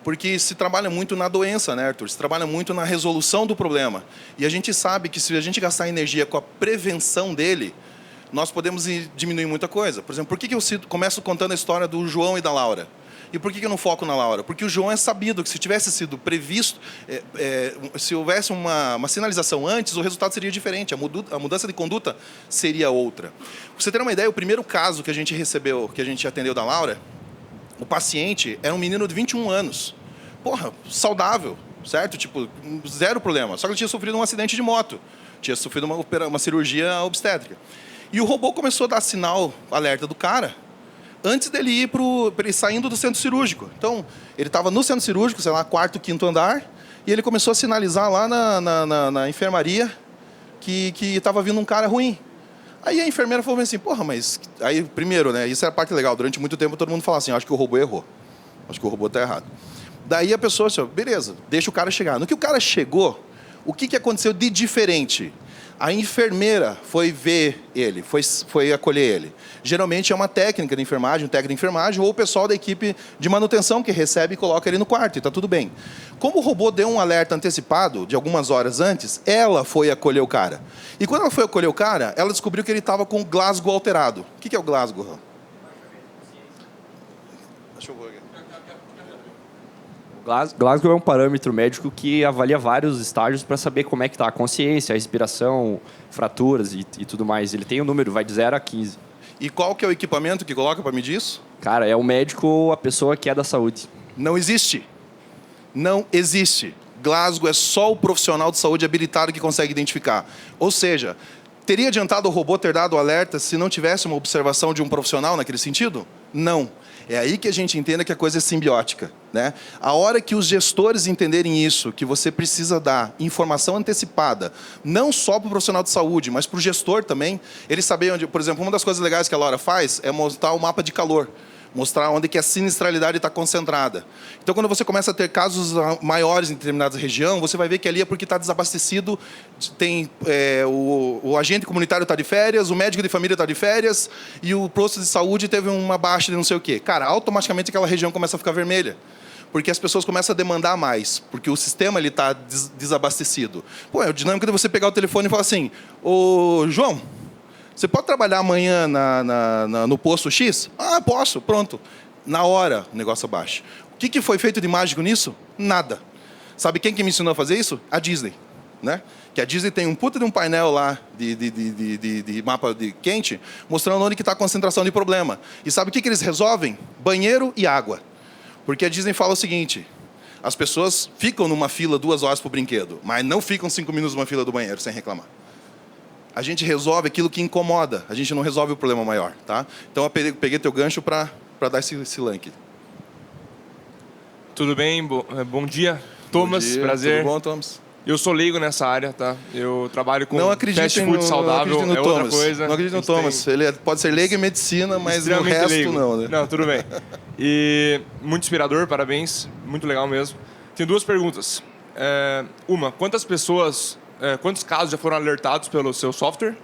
Porque se trabalha muito na doença, né, Arthur? Se trabalha muito na resolução do problema. E a gente sabe que se a gente gastar energia com a prevenção dele, nós podemos diminuir muita coisa. Por exemplo, por que eu começo contando a história do João e da Laura? E por que eu não foco na Laura? Porque o João é sabido que se tivesse sido previsto, se houvesse uma sinalização antes, o resultado seria diferente, a mudança de conduta seria outra. Pra você ter uma ideia, o primeiro caso que a gente recebeu, que a gente atendeu da Laura, o paciente era um menino de 21 anos. Porra, saudável, certo? Tipo, zero problema. Só que ele tinha sofrido um acidente de moto. Tinha sofrido uma cirurgia obstétrica. E o robô começou a dar sinal, alerta do cara, antes dele ir saindo do centro cirúrgico. Então, ele estava no centro cirúrgico, sei lá, 4º, 5º andar, e ele começou a sinalizar lá na enfermaria que estava vindo um cara ruim. Aí a enfermeira falou assim, porra, mas... Aí, primeiro, né, isso é a parte legal, durante muito tempo todo mundo falava assim, acho que o robô errou, acho que o robô está errado. Daí a pessoa disse, beleza, deixa o cara chegar. No que o cara chegou, o que aconteceu de diferente? A enfermeira foi ver ele, foi acolher ele. Geralmente é uma técnica de enfermagem, um técnico de enfermagem, ou o pessoal da equipe de manutenção que recebe e coloca ele no quarto, e está tudo bem. Como o robô deu um alerta antecipado, de algumas horas antes, ela foi acolher o cara. E quando ela foi acolher o cara, ela descobriu que ele estava com o Glasgow alterado. O que é o Glasgow? Deixa eu ver aqui. Glasgow é um parâmetro médico que avalia vários estágios para saber como é que está a consciência, a respiração, fraturas e tudo mais. Ele tem um número, vai de 0 a 15. E qual que é o equipamento que coloca para medir isso? Cara, é o médico ou a pessoa que é da saúde. Não existe. Não existe. Glasgow é só o profissional de saúde habilitado que consegue identificar. Ou seja, teria adiantado o robô ter dado o alerta se não tivesse uma observação de um profissional naquele sentido? Não. É aí que a gente entende que a coisa é simbiótica, né? A hora que os gestores entenderem isso, que você precisa dar informação antecipada, não só para o profissional de saúde, mas para o gestor também, ele saber onde... Por exemplo, uma das coisas legais que a Laura faz é mostrar o mapa de calor. Mostrar onde que a sinistralidade está concentrada. Então, quando você começa a ter casos maiores em determinada região, você vai ver que ali é porque está desabastecido, tem, o agente comunitário está de férias, o médico de família está de férias, e o posto de saúde teve uma baixa de não sei o quê. Cara, automaticamente aquela região começa a ficar vermelha. Porque as pessoas começam a demandar mais, porque o sistema está desabastecido. Pô, é a dinâmica de você pegar o telefone e falar assim, ô, João, você pode trabalhar amanhã no posto X? Ah, posso, pronto. Na hora o negócio baixa. O que foi feito de mágico nisso? Nada. Sabe quem que me ensinou a fazer isso? A Disney. Né? Que a Disney tem um puta de um painel lá de mapa de quente, mostrando onde está a concentração de problema. E sabe o que eles resolvem? Banheiro e água. Porque a Disney fala o seguinte, as pessoas ficam numa fila 2 horas para o brinquedo, mas não ficam 5 minutos numa fila do banheiro sem reclamar. A gente resolve aquilo que incomoda, a gente não resolve o problema maior, tá? Então eu peguei teu gancho para dar esse link. Tudo bem? Bom dia, Thomas, bom dia. Prazer. Tudo bom, Thomas? Eu sou leigo nessa área, tá? Eu trabalho com fast no, food saudável, não é Thomas. outra coisa. Não acredito no Thomas, ele pode ser leigo em medicina, mas no resto leigo. não, né? Não, tudo bem. E muito inspirador, parabéns, muito legal mesmo. Tenho 2 perguntas. Uma, quantos casos já foram alertados pelo seu software?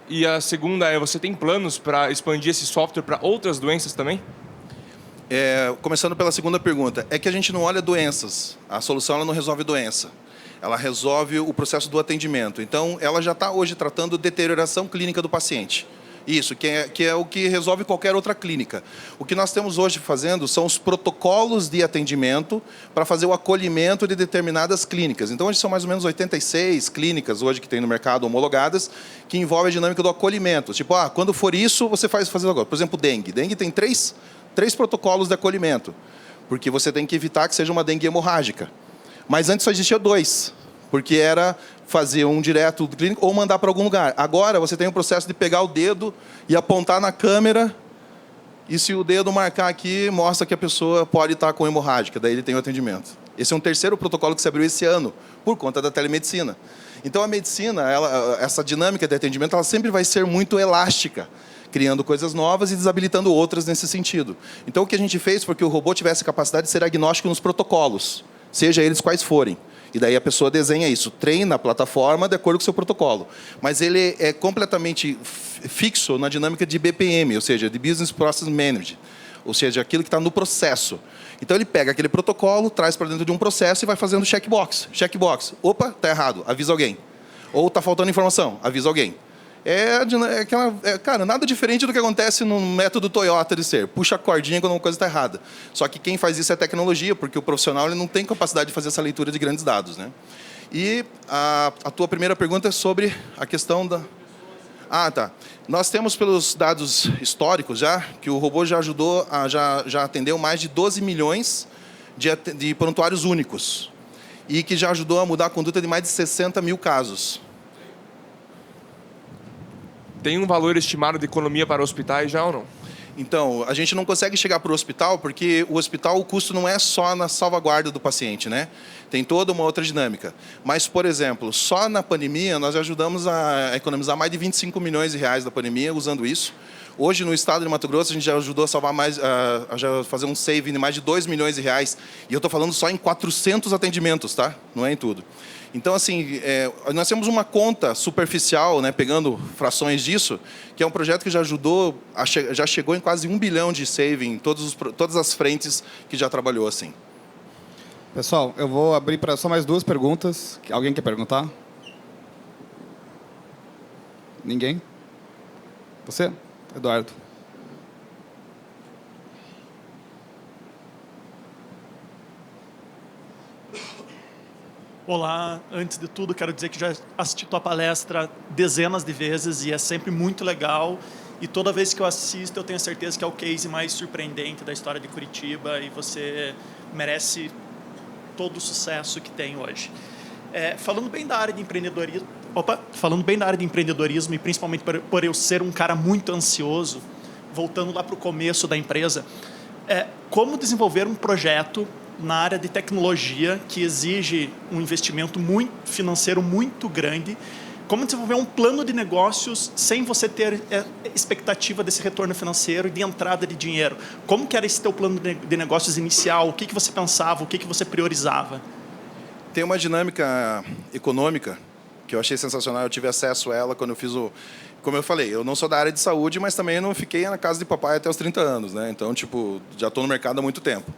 E a segunda é, você tem planos para expandir esse software para outras doenças também? Começando pela segunda pergunta, é que a gente não olha doenças. A solução ela não resolve doença. Ela resolve o processo do atendimento. Então, ela já está hoje tratando deterioração clínica do paciente. Isso, que é o que resolve qualquer outra clínica. O que nós temos hoje fazendo são os protocolos de atendimento para fazer o acolhimento de determinadas clínicas. Então, hoje são mais ou menos 86 clínicas hoje que tem no mercado homologadas que envolvem a dinâmica do acolhimento. Tipo, quando for isso, você fazer agora. Por exemplo, dengue. Dengue tem três protocolos de acolhimento, porque você tem que evitar que seja uma dengue hemorrágica. Mas antes só existia 2, porque era fazer um direto do clínico ou mandar para algum lugar. Agora você tem o processo de pegar o dedo e apontar na câmera, e se o dedo marcar aqui, mostra que a pessoa pode estar com hemorrágica, daí ele tem o atendimento. Esse é um terceiro protocolo que se abriu esse ano, por conta da telemedicina. Então a medicina, essa dinâmica de atendimento, ela sempre vai ser muito elástica, criando coisas novas e desabilitando outras nesse sentido. Então o que a gente fez foi que o robô tivesse a capacidade de ser agnóstico nos protocolos, seja eles quais forem. E daí a pessoa desenha isso, treina a plataforma de acordo com o seu protocolo. Mas ele é completamente fixo na dinâmica de BPM, ou seja, de Business Process Management, ou seja, aquilo que está no processo. Então ele pega aquele protocolo, traz para dentro de um processo e vai fazendo checkbox. Checkbox. Opa, está errado, avisa alguém. Ou está faltando informação, avisa alguém. Cara, nada diferente do que acontece no método Toyota de ser. Puxa a cordinha quando uma coisa está errada. Só que quem faz isso é tecnologia, porque o profissional ele não tem capacidade de fazer essa leitura de grandes dados, né? E a tua primeira pergunta é sobre a questão da... tá. Nós temos pelos dados históricos já, que o robô já ajudou, já atendeu mais de 12 milhões de prontuários únicos. E que já ajudou a mudar a conduta de mais de 60 mil casos. Tem um valor estimado de economia para hospitais já ou não? Então, a gente não consegue chegar para o hospital, porque o hospital, o custo não é só na salvaguarda do paciente, né? Tem toda uma outra dinâmica. Mas, por exemplo, só na pandemia, nós ajudamos a economizar mais de 25 milhões de reais da pandemia usando isso. Hoje, no estado de Mato Grosso, a gente já ajudou a salvar já fazer um saving de mais de 2 milhões de reais. E eu estou falando só em 400 atendimentos, tá? Não é em tudo. Então, assim, nós temos uma conta superficial, né, pegando frações disso, que é um projeto que já ajudou, já chegou em quase 1 bilhão de saving em todas as frentes que já trabalhou assim. Pessoal, eu vou abrir para só mais 2 perguntas. Alguém quer perguntar? Ninguém? Você, Eduardo? Olá, antes de tudo quero dizer que já assisti tua palestra dezenas de vezes e é sempre muito legal. E toda vez que eu assisto eu tenho certeza que é o case mais surpreendente da história de Curitiba e você merece todo o sucesso que tem hoje. Falando bem da área de empreendedorismo e principalmente por eu ser um cara muito ansioso, voltando lá para o começo da empresa, como desenvolver um projeto na área de tecnologia que exige um investimento financeiro muito grande, como desenvolver um plano de negócios sem você ter expectativa desse retorno financeiro e de entrada de dinheiro. Como que era esse teu plano de negócios inicial? O que você pensava? O que você priorizava? Tem uma dinâmica econômica que eu achei sensacional. Eu tive acesso a ela quando eu fiz o... Como eu falei, eu não sou da área de saúde, mas também não fiquei na casa de papai até os 30 anos, né? Então, já estou no mercado há muito tempo.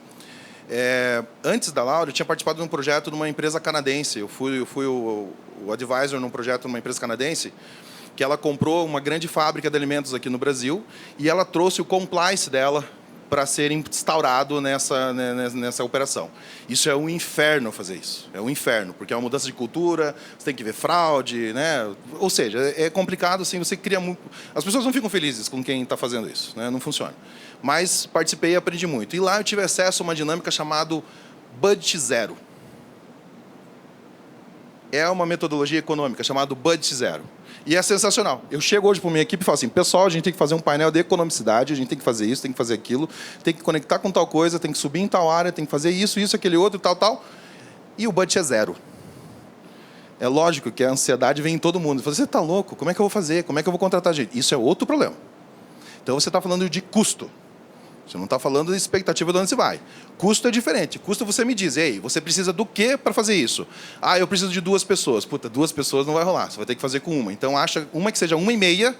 Antes da Laura, eu tinha participado de um projeto de uma empresa canadense. Eu fui o advisor num projeto numa empresa canadense que ela comprou uma grande fábrica de alimentos aqui no Brasil e ela trouxe o compliance dela para ser instaurado nessa operação. Isso é um inferno fazer isso. É um inferno, porque é uma mudança de cultura, você tem que ver fraude, né? Ou seja, é complicado, assim, você cria muito... As pessoas não ficam felizes com quem está fazendo isso, né? Não funciona. Mas participei e aprendi muito. E lá eu tive acesso a uma dinâmica chamada Budget Zero. É uma metodologia econômica chamada Budget Zero. E é sensacional. Eu chego hoje para a minha equipe e falo assim, pessoal, a gente tem que fazer um painel de economicidade, a gente tem que fazer isso, tem que fazer aquilo, tem que conectar com tal coisa, tem que subir em tal área, tem que fazer isso, aquele outro, tal. E o budget é zero. É lógico que a ansiedade vem em todo mundo. Você está louco? Como é que eu vou fazer? Como é que eu vou contratar gente? Isso é outro problema. Então, você está falando de custo. Você não está falando de expectativa de onde você vai. Custo é diferente. Custo você me diz, ei, você precisa do quê para fazer isso? Ah, eu preciso de 2 pessoas. Puta, 2 pessoas não vai rolar. Você vai ter que fazer com uma. Então, acha uma que seja 1,5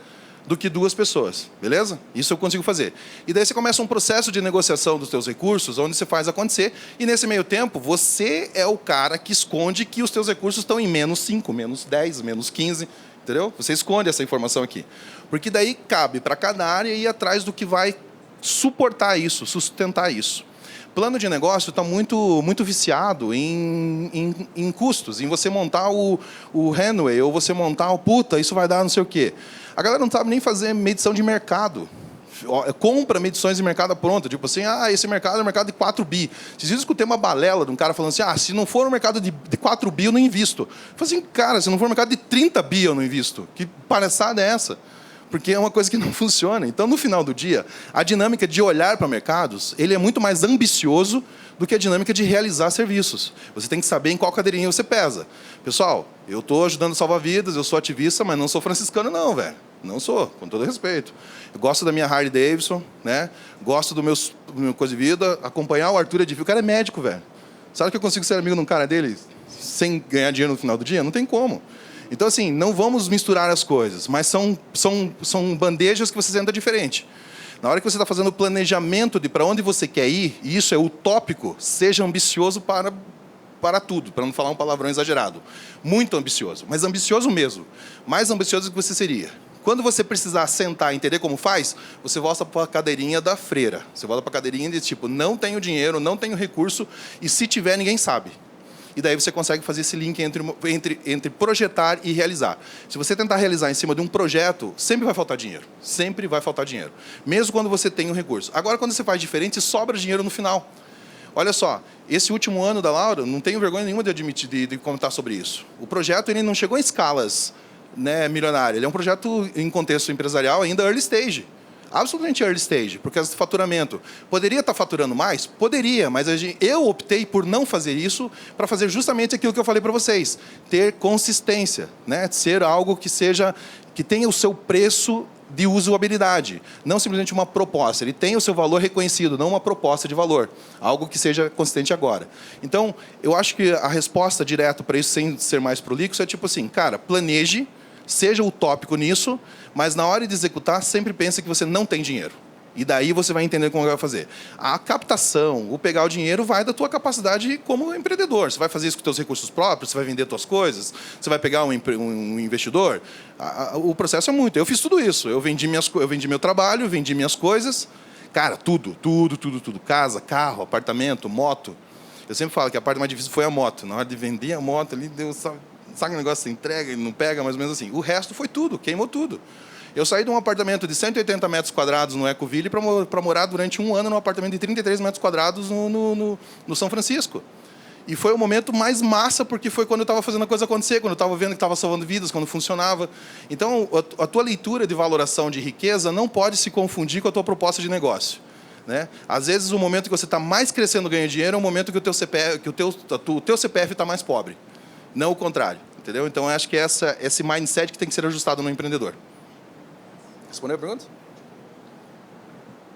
do que 2 pessoas. Beleza? Isso eu consigo fazer. E daí você começa um processo de negociação dos teus recursos, onde você faz acontecer. E nesse meio tempo, você é o cara que esconde que os teus recursos estão em -5, -10, -15. Entendeu? Você esconde essa informação aqui. Porque daí cabe para cada área ir atrás do que vai suportar isso, sustentar isso. Plano de negócio está muito viciado em custos, em você montar o runway, ou você montar isso vai dar não sei o quê. A galera não sabe nem fazer medição de mercado. Compra medições de mercado pronta, tipo assim, esse mercado é um mercado de 4 bi. Vocês viram que eu escutei uma balela de um cara falando assim, se não for um mercado de 4 bi, eu não invisto. Eu falei assim, cara, se não for um mercado de 30 bi, eu não invisto. Que palhaçada é essa? Porque é uma coisa que não funciona. Então, no final do dia, a dinâmica de olhar para mercados, ele é muito mais ambicioso do que a dinâmica de realizar serviços. Você tem que saber em qual cadeirinha você pesa. Pessoal, eu estou ajudando a salvar vidas, eu sou ativista, mas não sou franciscano não, velho. Não sou, com todo respeito. Eu gosto da minha Harley Davidson, né? Gosto do meu coisa de vida, acompanhar o Arthur Edifio. O cara é médico, velho. Sabe que eu consigo ser amigo de um cara dele sem ganhar dinheiro no final do dia? Não tem como. Então, assim, não vamos misturar as coisas, mas são bandejas que você senta diferente. Na hora que você está fazendo o planejamento de para onde você quer ir, e isso é utópico, seja ambicioso para tudo, para não falar um palavrão exagerado. Muito ambicioso, mas ambicioso mesmo. Mais ambicioso do que você seria. Quando você precisar sentar e entender como faz, você volta para a cadeirinha da freira. Você volta para a cadeirinha de tipo, não tenho dinheiro, não tenho recurso, e se tiver, ninguém sabe. E daí você consegue fazer esse link entre projetar e realizar. Se você tentar realizar em cima de um projeto, sempre vai faltar dinheiro. Sempre vai faltar dinheiro. Mesmo quando você tem um recurso. Agora, quando você faz diferente, sobra dinheiro no final. Olha só, esse último ano da Laura, não tenho vergonha nenhuma de admitir, de comentar sobre isso. O projeto ele não chegou em escalas, né, milionárias. Ele é um projeto em contexto empresarial ainda early stage. Absolutamente early stage, por causa do faturamento. Poderia estar faturando mais? Poderia, mas eu optei por não fazer isso para fazer justamente aquilo que eu falei para vocês. Ter consistência, né? Ser algo que tenha o seu preço de usabilidade, não simplesmente uma proposta. Ele tem o seu valor reconhecido, não uma proposta de valor. Algo que seja consistente agora. Então, eu acho que a resposta direta para isso, sem ser mais prolixo, é tipo assim, cara, planeje, seja utópico nisso, mas na hora de executar, sempre pense que você não tem dinheiro. E daí você vai entender como vai fazer. A captação, o pegar o dinheiro, vai da tua capacidade como empreendedor. Você vai fazer isso com os teus recursos próprios, você vai vender tuas coisas, você vai pegar um investidor. O processo é muito. Eu fiz tudo isso. Eu vendi meu trabalho, vendi minhas coisas. Cara, tudo. Casa, carro, apartamento, moto. Eu sempre falo que a parte mais difícil foi a moto. Na hora de vender a moto ali, deu, sabe o negócio, você entrega e não pega, mais ou menos assim. O resto foi tudo, queimou tudo. Eu saí de um apartamento de 180 metros quadrados no Ecoville para morar durante 1 ano num apartamento de 33 metros quadrados no São Francisco. E foi o momento mais massa, porque foi quando eu estava fazendo a coisa acontecer, quando eu estava vendo que estava salvando vidas, quando funcionava. Então, a tua leitura de valoração de riqueza não pode se confundir com a tua proposta de negócio. Né? Às vezes, o momento que você está mais crescendo ganhando dinheiro é o momento que o teu CPF está mais pobre. Não o contrário. Entendeu? Então, eu acho que é esse mindset que tem que ser ajustado no empreendedor. Respondeu a pergunta?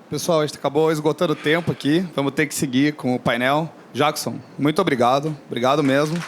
Pessoal, a gente acabou esgotando o tempo aqui. Vamos ter que seguir com o painel. Jackson, muito obrigado. Obrigado mesmo.